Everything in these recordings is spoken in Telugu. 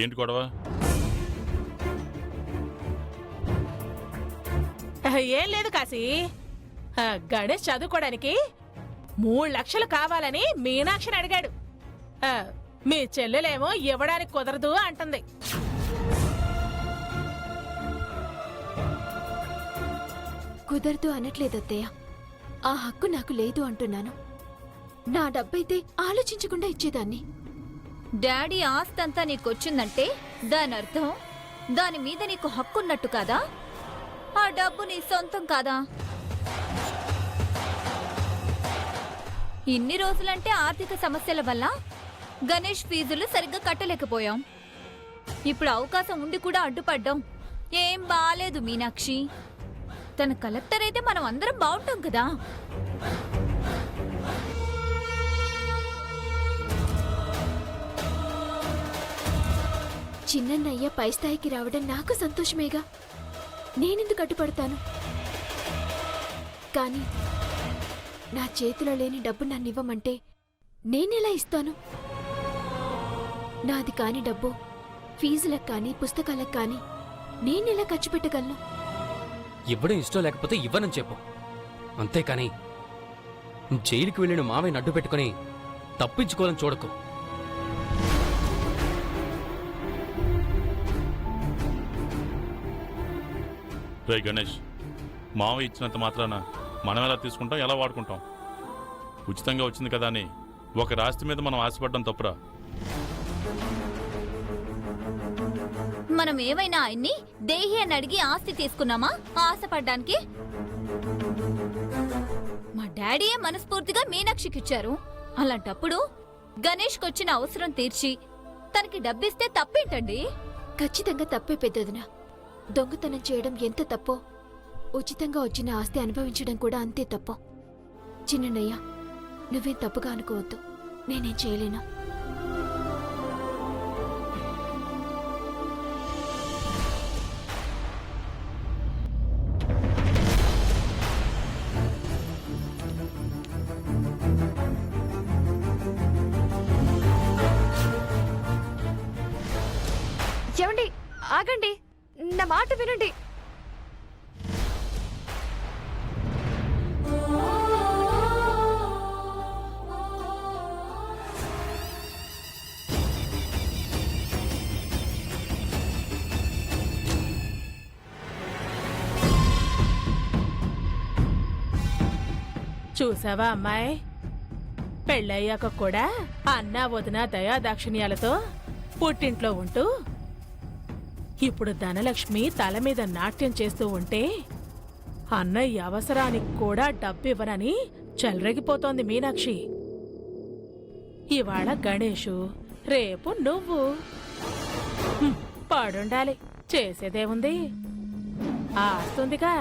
ఏంటి గొడవ? ఏం లేదు కాశీ. గణేష్ చదువుకోవడానికి 3 లక్షలు కావాలని మీనాక్షిని అడిగాడు. మీ చెల్లెలేమో ఇవ్వడానికి కుదరదు అంటుంది. కుదరదు అనట్లేదత్తయ్య, ఆ హక్కు నాకు లేదు అంటున్నాను. నా డబ్బైతే ఆలోచించకుండా ఇచ్చేదాన్ని. డాడీ ఆస్తంతా నీకొచ్చిందంటే దానర్థం దాని మీద నీకు హక్కున్నట్టు కాదా? ఆ డబ్బు నీ సొంతం కాదా? ఇన్ని రోజులంటే ఆర్థిక సమస్యల వల్ల గణేష్ ఫీజులు సరిగ్గా కట్టలేకపోయాం. ఇప్పుడు అవకాశం ఉండి కూడా అడ్డుపడ్డాం. ఏం బాలేదు మీనాక్షి. తన కలెక్టర్ అయితే మనం అందరం బాగుంటాం కదా. చిన్నయ్య పై స్థాయికి రావడం నాకు సంతోషమేగా. నేనెందుకు అడ్డుపడతాను? కానీ నా చేతిలో లేని డబ్బు నన్నివ్వమంటే నేనెలా ఇస్తాను? నాది కాని డబ్బు ఫీజులకు కానీ పుస్తకాలకు కానీ నేనెలా ఖర్చు పెట్టగలను? ఇవ్వడం ఇష్టం లేకపోతే ఇవ్వనని చెప్పు, అంతేకాని జైలుకి వెళ్ళిన మామయ్యని అడ్డు పెట్టుకుని తప్పించుకోవాలని చూడకు. రే గణేష్, మావయ్య ఇచ్చినంత మాత్రాన మనం ఎలా తీసుకుంటాం, ఎలా వాడుకుంటాం? ఉచితంగా వచ్చింది కదా అని ఒక ఆస్తి మీద మనం ఆశపడ్డం తప్పురా. మనం ఏమైనా ఆయన్ని దేహి అని అడిగి ఆస్తి తీసుకున్నామా ఆశపడ్డానికి? మా డాడీయే మనస్ఫూర్తిగా మీనాక్షికిచ్చారు. అలాంటప్పుడు గణేష్కొచ్చిన అవసరం తీర్చి తనకి డబ్బిస్తే తప్పేంటండి? ఖచ్చితంగా తప్పే పెద్దదినా. దొంగతనం చేయడం ఎంత తప్పో ఉచితంగా వచ్చిన ఆస్తి అనుభవించడం కూడా అంతే తప్పు. చిన్నయ్య, నువ్వేం తప్పుగా అనుకోవద్దు. నేనేం చేయలేను. ఏమండి, ఆగండి, నా మాట వినండి. చూసావా అమ్మాయి, పెళ్ళయ్యాక కూడా అన్నా వదిన దయా దాక్షిణ్యాలతో పుట్టింట్లో ఉంటూ ఇప్పుడు ధనలక్ష్మి తల మీద నాట్యం చేస్తూ ఉంటే అన్నయ్య అవసరానికి కూడా డబ్బివ్వనని చెలరేగిపోతోంది మీనాక్షి. ఇవాళ గణేషు, రేపు నువ్వు. పడుండాలి, చేసేదేముంది? ఆస్తుందిగా,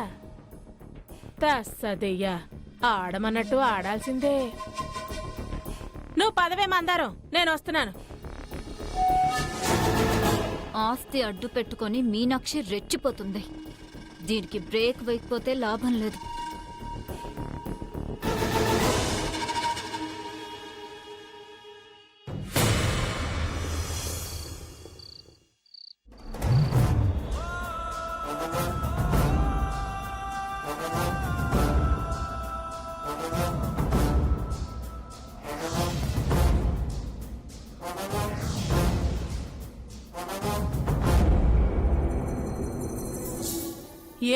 తస్సదయ్యా, ఆడమన్నట్టు ఆడాల్సిందే. నువ్వు పదవే మందారం, నేను వస్తున్నాను. ఆస్తి అడ్డు పెట్టుకొని మీనాక్షి రెచ్చిపోతుంది. దీనికి బ్రేక్ వేయకపోతే లాభం లేదు.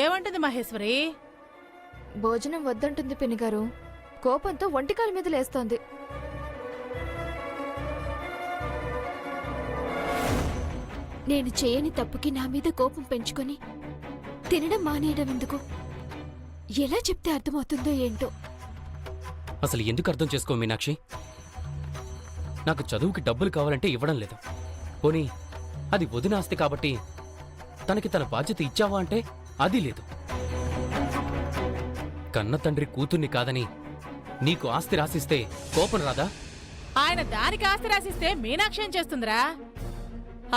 ఏమంటుంది మహేశ్వరి? భోజనం వద్దంటుంది పిన్నిగారు. కోపంతో ఒంటికాల మీద లేస్తోంది. నేను చేయని తప్పుకి నా మీద కోపం పెంచుకొని తినడం మానేయడం ఎందుకు? ఎలా చెప్తే అర్థమవుతుందో ఏంటో. అసలు ఎందుకు అర్థం చేసుకో మీనాక్షి? నాకు చదువుకి డబ్బులు కావాలంటే ఇవ్వడం లేదు. పోనీ అది వదిన ఆస్తి కాబట్టి తనకి తన బాధ్యత ఇచ్చావా అంటే అది లేదు. కన్న తండ్రి కూతుర్ని కాదని నీకు ఆస్తి రాసిస్తే కోపం రాదా? ఆయన దానికి ఆస్తి రాసిస్తే మీనాక్షి ఏం చేస్తుందిరా?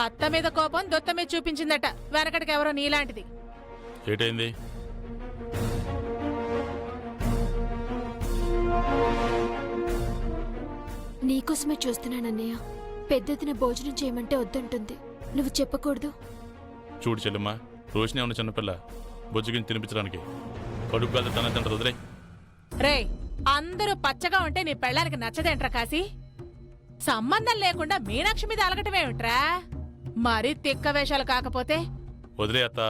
అత్త మీద కోపం దొత్త మీద చూపించిందట. వెనకటికి ఎవరో నీలాంటిది. ఏటైంది? నీకోసమే చూస్తున్నానన్నయ్య. పెద్దదిన భోజనం చేయమంటే వద్దంటుంది. నువ్వు చెప్పకూడదు. చూడు చెల్లెమ్మ, రోషిని ఉన్న చిన్నపిల్ల బొజ్జుగిని తినిపించడానికి కడుపు గల తన తండ్రి వదిలే. రే, అందరూ పచ్చగా ఉంటే నీ పెళ్ళానికి నచ్చదేంట్రా కాశీ? సంబంధం లేకుండా మీనాక్షి మీద అలగటమేమిట్రా? మరీ తిక్క వేషాలు కాకపోతే వదిలే అత్త.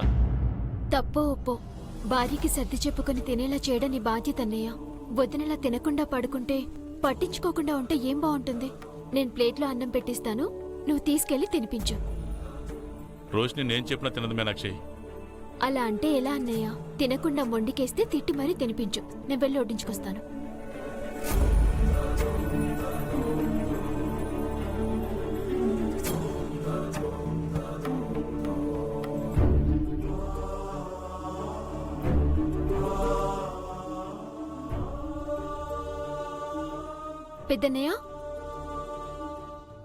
తప్పో ఒప్పో భార్యకి సర్ది చెప్పుకొని తినేలా చేయడం నీ బాధ్యత అన్నయ్య. వదినలా తినకుండా పడుకుంటే పట్టించుకోకుండా ఉంటే ఏం బాగుంటుంది? నేను ప్లేట్లో అన్నం పెట్టిస్తాను, నువ్వు తీసుకెళ్లి తినిపించు. రోషిని నేను చెప్పిన తినదు మీనాక్షి. అలా అంటే ఎలా అన్నయ్య? తినకుండా మొండికేస్తే తిట్టి మరీ తినిపించు, నేను వెళ్ళి వడ్డించుకొస్తాను. పెద్దన్నయ్య,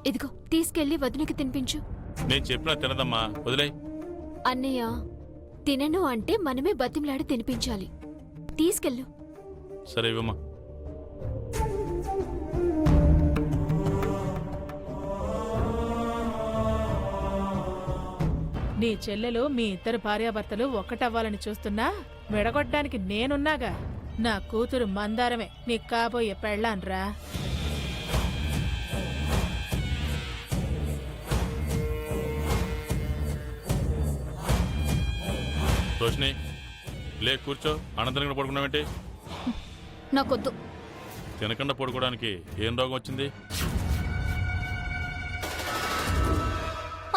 ఇదిగో తీసుకెళ్లి వదినకి తినిపించు. నేను చెప్పినా తినదమ్మా, వదిలే. అన్నయ్య, తినను అంటే మనమే బతిమలాడి తినిపించాలి. తీసుకెళ్ళు. సరే ఇవ్వమ్మా. నీ చెల్లెలు మీ ఇద్దరు భార్యాభర్తలు ఒక్కటవ్వాలని చూస్తున్నా విడగొట్టడానికి నేనున్నాగా. నా కూతురు మందారమే నీకు కాబోయే పెళ్ళాన్రా. రోషిని లే, కూర్చో. అనంతరంగా పడుకున్నావేంటి? నాకొద్దు. తినకుండా పడుకోవడానికి ఏం రోగం వచ్చింది?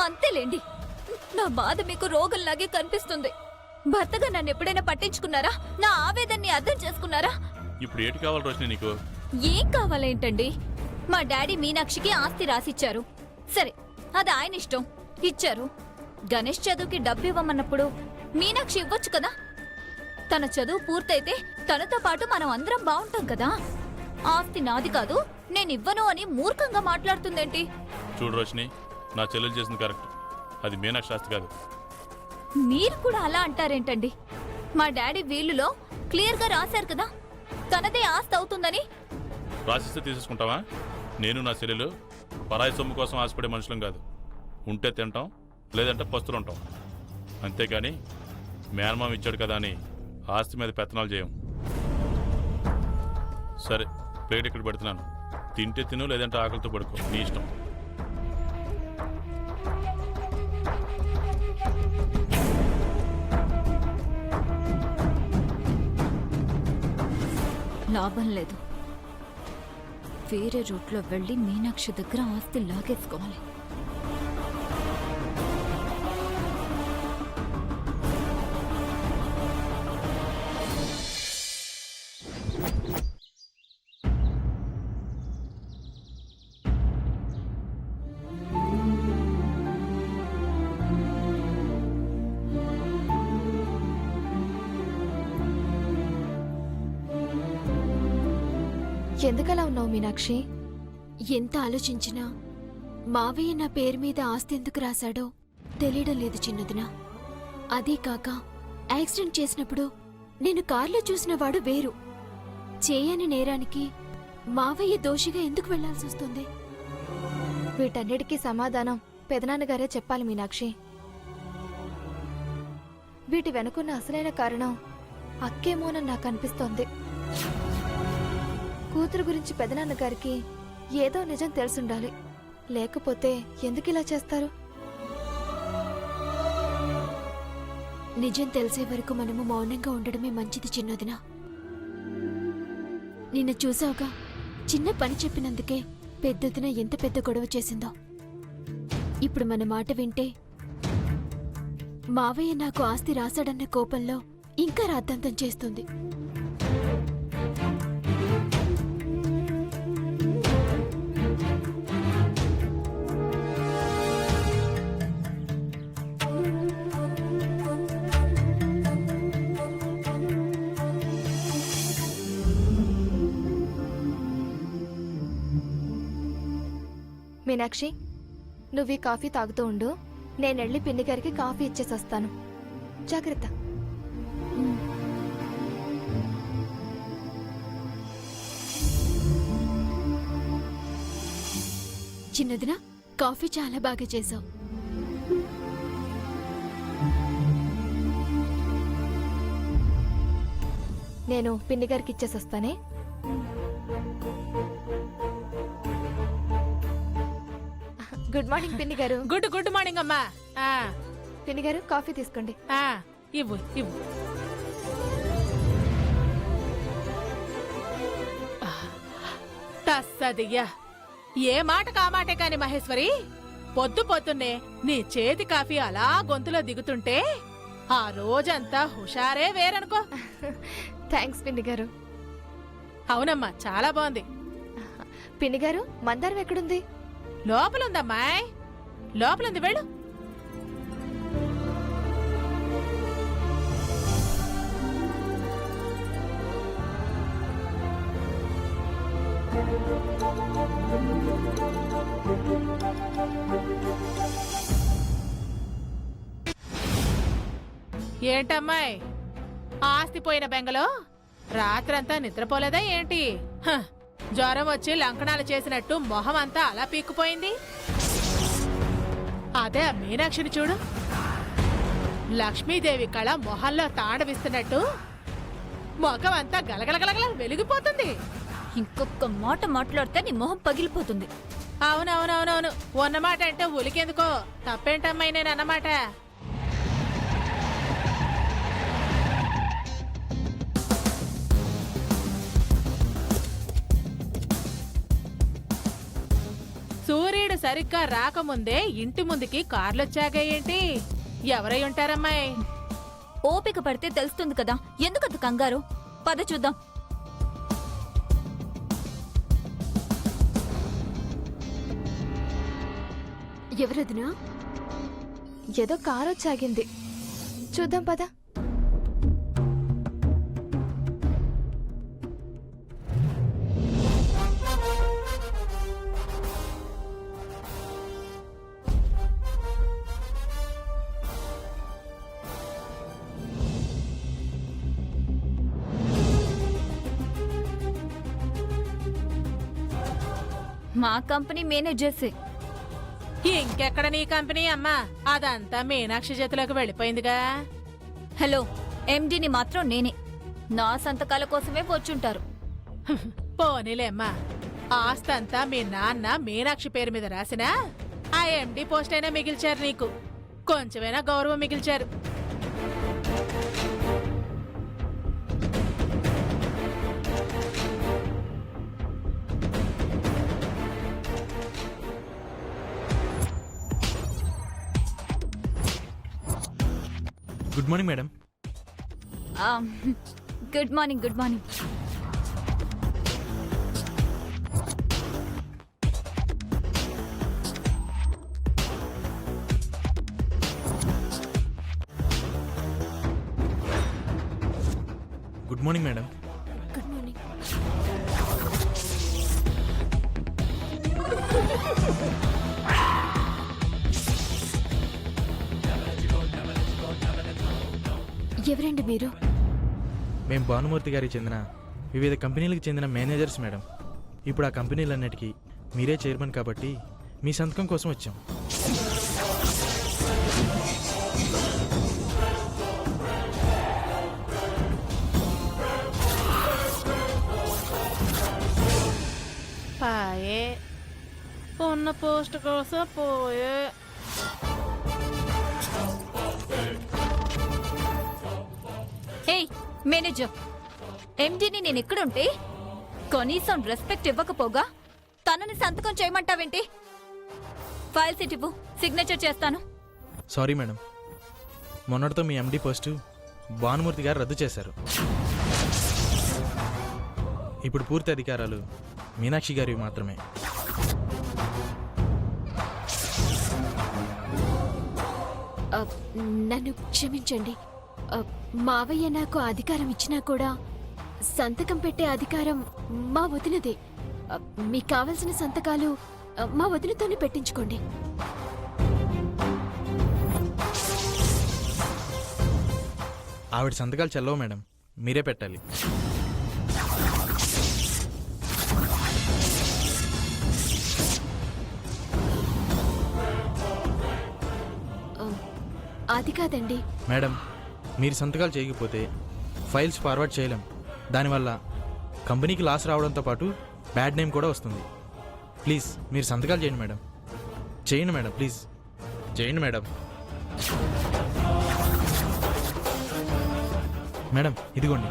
అంతేలేండి, నా బాధ మీకు రోగంలాగే కనిపిస్తుంది. భర్తగా నన్ను ఎప్పుడైనా పట్టించుకున్నారా? నా ఆవేదన్ని అర్థం చేసుకున్నారా? ఇప్పుడు ఏటి కావాలి రోషిని నీకు? ఏం కావాలేంటండి? మా డాడీ మీనాక్షికి ఆస్తి రాసిచ్చారు. సరే, అది ఆయన ఇష్టం, ఇచ్చారు. గణేష్ చదువుకి డబ్బు ఇవ్వమన్నప్పుడు మీనాక్షి ఇవ్వచ్చు కదా. తన చదువు పూర్తయితే తనతో పాటు మనం అందరం బాగుంటాం కదా. ఆస్తి నాది కాదు, నేనివ్వను అని మూర్ఖంగా మాట్లాడుతుందేంటి? చూడు రోషిని, నా చెల్లెలు చేసింది కరెక్ట్. అది మీనాక్షి ఆస్తి కాదు. మీరు కూడా అలా అంటారేంటండి? మా డాడీ వీలులో క్లియర్గా రాశారు కదా తనదే ఆస్తి అవుతుందని. రాసిస్తే తీసేసుకుంటావా? నేను నా చెల్లెలు పరాయి సొమ్ము కోసం ఆశపడే మనుషులం కాదు. ఉంటే తింటాం, లేదంటే పస్తులు ఉంటాం. అంతేకాని మేనమామ ఇచ్చాడు కదా అని ఆస్తి మీద పెత్తనాలు చేయం. సరే, ప్లేట్ ఇక్కడ పెడుతున్నాను. తింటే తిను, లేదంటే ఆకలితో పడుకో, నీ ఇష్టం. లాభం లేదు, వేరే రూట్లో వెళ్ళి మీనాక్షి దగ్గర ఆస్తి లాగేసుకోవాలి. ఎందుకలా ఉన్నావు మీనాక్షి? ఎంత ఆలోచించినా మావయ్య నా పేరు మీద ఆస్తి ఎందుకు రాశాడో తెలియడం లేదు చిన్నదినా. అదే కాక యాక్సిడెంట్ చేసినప్పుడు నేను కారులో చూసిన వాడు వేరు. చేయని నేరానికి మావయ్య దోషిగా ఎందుకు వెళ్లాల్సి వస్తుంది? వీటన్నిటికీ సమాధానం పెదనాన్నగారే చెప్పాలి మీనాక్షి. వీటి వెనుకున్న అసలైన కారణం అక్కేమోనని నాకు అనిపిస్తోంది. కూతురు గురించి పెదనాన్నగారికి ఏదో నిజం తెలుసుండాలి, లేకపోతే ఎందుకిలా చేస్తారు? నిజం తెలిసే వరకు మనము మౌనంగా ఉండడమే మంచిది చిన్నదినా. నిన్న చూసావుగా, చిన్న పని చెప్పినందుకే పెద్దదిన ఎంత పెద్ద గొడవ చేసిందో. ఇప్పుడు మన మాట వింటే మావయ్య నాకు ఆస్తి రాశాడన్న కోపంలో ఇంకా రాద్ధాంతం చేస్తుంది. మీనాక్షి, నువ్వు ఈ కాఫీ తాగుతూ ఉండు, నేనెళ్ళి పిన్ని గారికి కాఫీ ఇచ్చేసి వస్తాను. జాగ్రత్త. చిన్నదినా, కాఫీ చాలా బాగా చేసావు. నేను పిన్ని గారికి ఇచ్చేసి వస్తానే. గుడ్ మార్నింగ్ పిన్ని గారు. గుడ్ మార్నింగ్ అమ్మా. ఆ, పిన్ని గారు కాఫీ తీసుకోండి. ఆ, ఇవ్వు ఇవ్వు. తస్సదియ్యా, ఏ మాట కామాటే కాని మహేశ్వరి, పొద్దున్నే నీ చేతి కాఫీ అలా గొంతులో దిగుతుంటే ఆ రోజంతా హుషారే వేరనుకో. థ్యాంక్స్ పిన్ని గారు. అవునమ్మా, చాలా బాగుంది. పిన్ని గారు మందారం ఎక్కడుంది? లోపలుందమ్మాయ్, లోపలుంది, వెళ్ళు. ఏంటమ్మాయ్, ఆస్తి పోయిన బెంగలో రాత్రంతా నిద్రపోలేదా ఏంటి? హ, జ్వరం వచ్చి లంకణాలు చేసినట్టు మొహం అంతా అలా పీక్కుపోయింది. అదే ఆ మీనాక్షిని చూడు, లక్ష్మీదేవి కళ మొహంలో తాండవిస్తున్నట్టు మొఖం అంతా గలగలగలగల వెలిగిపోతుంది. ఇంకొక మాట మాట్లాడితే నీ మొహం పగిలిపోతుంది. అవునవునవునవును, ఉన్నమాట అంటే ఉలికెందుకో. తప్పేంటమ్మాయి నేను అన్నమాట. సూర్యుడు సరిగ్గా రాకముందే ఇంటి ముందుకి కార్లొచ్చాగా ఏంటి? ఎవరై ఉంటారమ్మాయి? ఓపిక పడితే తెలుస్తుంది కదా, ఎందుకంత కంగారు? పద చూద్దాం. ఎవరొదినా? ఏదో కారు వచ్చాగింది, చూద్దాం పద. మా కంపెనీ మేనేజర్సే. ఇంకెక్కడ నీ కంపెనీ అమ్మా? అదంతా మీనాక్షి చేతిలోకి వెళ్ళిపోయిందిగా. హలో, ఎండీని మాత్రం నేనే. నా సంతకాల కోసమే వచ్చుంటారు. పోనీలే అమ్మా, ఆస్తంతా మీ నాన్న మీనాక్షి పేరు మీద రాసినా ఆ ఎండి పోస్ట్ అయినా మిగిల్చారు నీకు. కొంచెమైనా గౌరవం మిగిల్చారు. Good morning madam. Good morning. Good morning. Good morning madam. Good morning. ఎవరండి మీరు? మేము భానుమూర్తి గారికి చెందిన వివిధ కంపెనీలకు చెందిన మేనేజర్స్ మేడం. ఇప్పుడు ఆ కంపెనీలన్నిటికీ మీరే చైర్మన్ కాబట్టి మీ సంతకం కోసం వచ్చాం. పాయే ఉన్న పోస్ట్ కోసం పోయే. ఏయ్ మేనేజర్, ఎండీని నేను ఎక్కడుంటే కనీసం రెస్పెక్ట్ ఇవ్వకపోగా తనని సంతకం చేయమంటావేంటి? ఫైల్స్ ఇటు, సిగ్నేచర్ చేస్తాను. సారీ మేడం, మొన్నటితో మీ ఎండి పోస్టు భానుమూర్తి గారు రద్దు చేశారు. ఇప్పుడు పూర్తి అధికారాలు మీనాక్షి గారివి మాత్రమే. నన్ను క్షమించండి. మావయ్య నాకు అధికారం ఇచ్చినా కూడా సంతకం పెట్టే అధికారం మా వదినదే. మీకు కావలసిన సంతకాలు మా వదినతోనే పెట్టించుకోండి. ఆవిడ సంతకాలు చెల్లవు మేడం, మీరే పెట్టాలి. అది కాదండి మేడం, మీరు సంతకాలు చేయకపోతే ఫైల్స్ ఫార్వర్డ్ చేయలేం. దానివల్ల కంపెనీకి లాస్ రావడంతో పాటు బ్యాడ్ నేమ్ కూడా వస్తుంది. ప్లీజ్ మీరు సంతకాలు చేయండి మేడం. చేయండి మేడం, ప్లీజ్ చేయండి మేడం. మేడం ఇదిగోండి.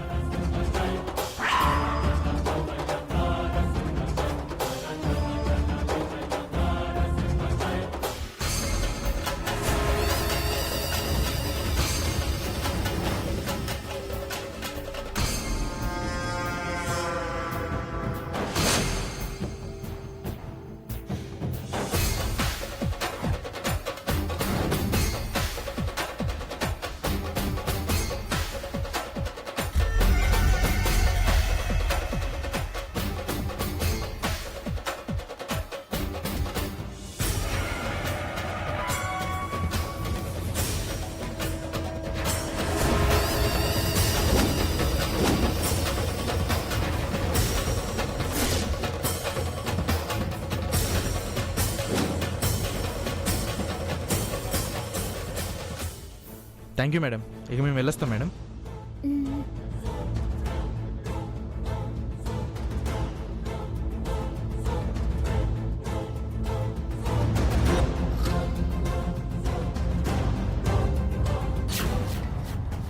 Thank you madam. ఇక మేము వెళ్ళొస్తాం మేడం.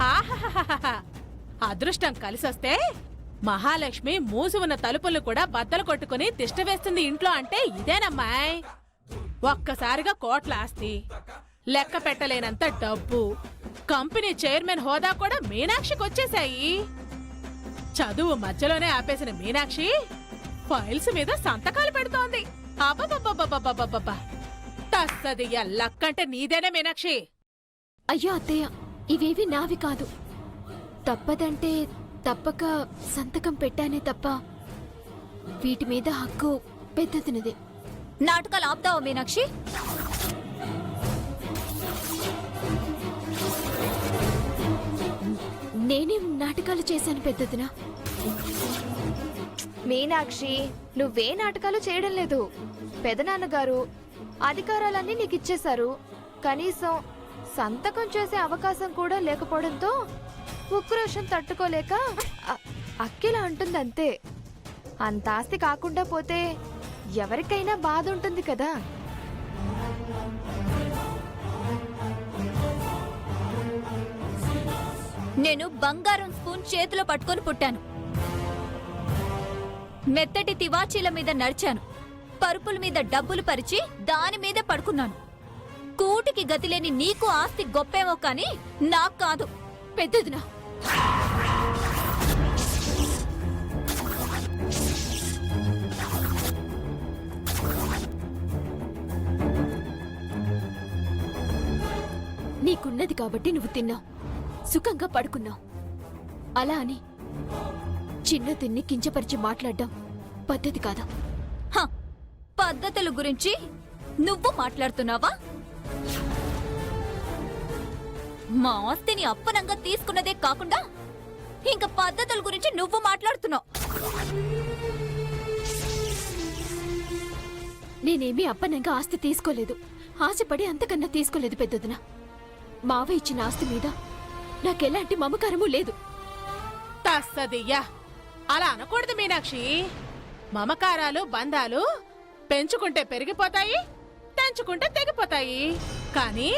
ఆహాహాహాహా. అదృష్టం కలిసొస్తే మహాలక్ష్మి మూసి ఉన్న తలుపులు కూడా బద్దలు కొట్టుకుని తిష్ట వేస్తుంది ఇంట్లో అంటే ఇదేనమ్మాయ్. ఒక్కసారిగా కోట్ల ఆస్తి, లెక్క పెట్టలేనంత డబ్బు, కంపెనీ చైర్మన్ హోదా కూడా మీనాక్షికి వచ్చేశాయి. చదువు మధ్యలోనే ఆపేసిన మీనాక్షి ఫైల్స్ మీద సంతకాలు పెడుతోంది. అబ్బబ్బబ్బబ్బబ్బబ్బబ్బబ్బా. తస్సదియ్య లక్కంటే నీదేనే మీనాక్షి. అయ్యో అత్తయ్య, ఇవేవి నావి కాదు. తప్పదంటే తప్పక సంతకం పెట్టానే తప్ప వీటి మీద హక్కు పెద్దదినదే. నాటకాలు ఆపుతావా మీనాక్షి? నేనేం నాటకాలు చేశాను పెద్దదినా? మీనాక్షి, నువ్వే నాటకాలు చేయడం లేదు. పెదనాన్నగారు అధికారాలన్నీ నీకు ఇచ్చేశారు. కనీసం సంతకం చేసే అవకాశం కూడా లేకపోవడంతో ఉక్రోషం తట్టుకోలేక అక్కిలా అంటుందంతే. అంత ఆస్తి కాకుండా పోతే ఎవరికైనా బాధ ఉంటుంది కదా. నేను బంగారం స్పూన్ చేతిలో పట్టుకొని పుట్టాను. మెత్తటి తివాచీల మీద నడిచాను. పరుపుల మీద డబ్బులు పరిచి దాని మీద పడుకున్నాను. కూటికి గతిలేని నీకు ఆస్తి గొప్పేమో కానీ నాకు కాదు. పెద్దదినా, నీకున్నది కాబట్టి నువ్వు తిన్నావు, సుఖంగా పడుకున్నావు. అలా అని చిన్న తిన్ని కించపరిచి మాట్లాడడం పద్ధతి కాదు. హ, పద్ధతుల గురించి నువ్వు మాట్లాడుతున్నావా? మా ఆస్తిని అప్పనంగా తీసుకున్నదే కాకుండా ఇంకా పద్ధతుల గురించి నువ్వు మాట్లాడుతున్నావు. నేనేమీ అప్పనంగా ఆస్తి తీసుకోలేదు. ఆశపడి అంతకన్నా తీసుకోలేదు పెద్దదిన. మావ ఇచ్చిన ఆస్తి మీద నాకెలాంటి మమకారము లేదు. తస్సదియ్యా. అలా అనకూడదు మీనాక్షి. మమకారాలు బంధాలు పెంచుకుంటే పెరిగిపోతాయి, తెంచుకుంటే తెగిపోతాయి. కానీ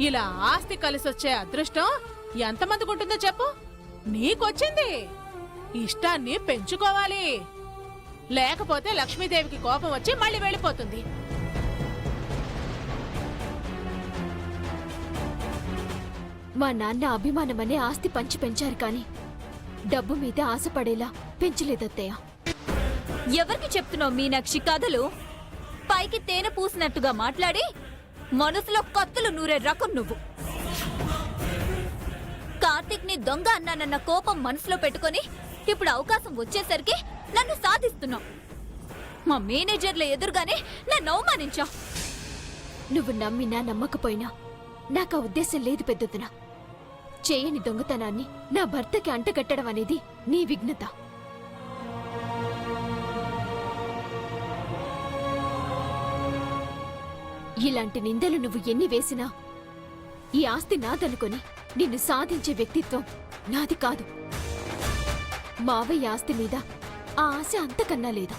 ఇలా ఆస్తి కలిసొచ్చే అదృష్టం ఎంతమందికి ఉంటుందో చెప్పు. నీకొచ్చింది. ఇష్టాన్ని పెంచుకోవాలి. లేకపోతే లక్ష్మీదేవికి కోపం వచ్చి మళ్ళీ వెళ్ళిపోతుంది. మా నాన్న అభిమానమనే ఆస్తి పంచి పెంచారు కానీ డబ్బు మీద ఆశపడేలా పెంచలేదత్తయ్య. ఎవరికి చెప్తున్నావు మీనాక్షి కథలు? పైకి తేనె పూసినట్టుగా మాట్లాడి మనసులో కత్తులు నూరే రకం నువ్వు. కార్తీక్ ని దొంగ అన్నానన్న కోపం మనసులో పెట్టుకొని ఇప్పుడు అవకాశం వచ్చేసరికి నన్ను సాధిస్తున్నావు. మా మేనేజర్ల ఎదురుగానే నన్ను అవమానించా. నువ్వు నమ్మినా నమ్మకపోయినా నాకు ఆ ఉద్దేశం లేదు పెద్దదిన. చేయని దొంగతనాన్ని నా భర్తకి అంటగట్టడం అనేది నీ విఘ్నత. ఇలాంటి నిందలు నువ్వు ఎన్ని వేసినా ఈ ఆస్తి నాదనుకొని నిన్ను సాధించే వ్యక్తిత్వం నాది కాదు. మావయ్య ఆస్తి మీద ఆ ఆశ అంతకన్నా లేదు.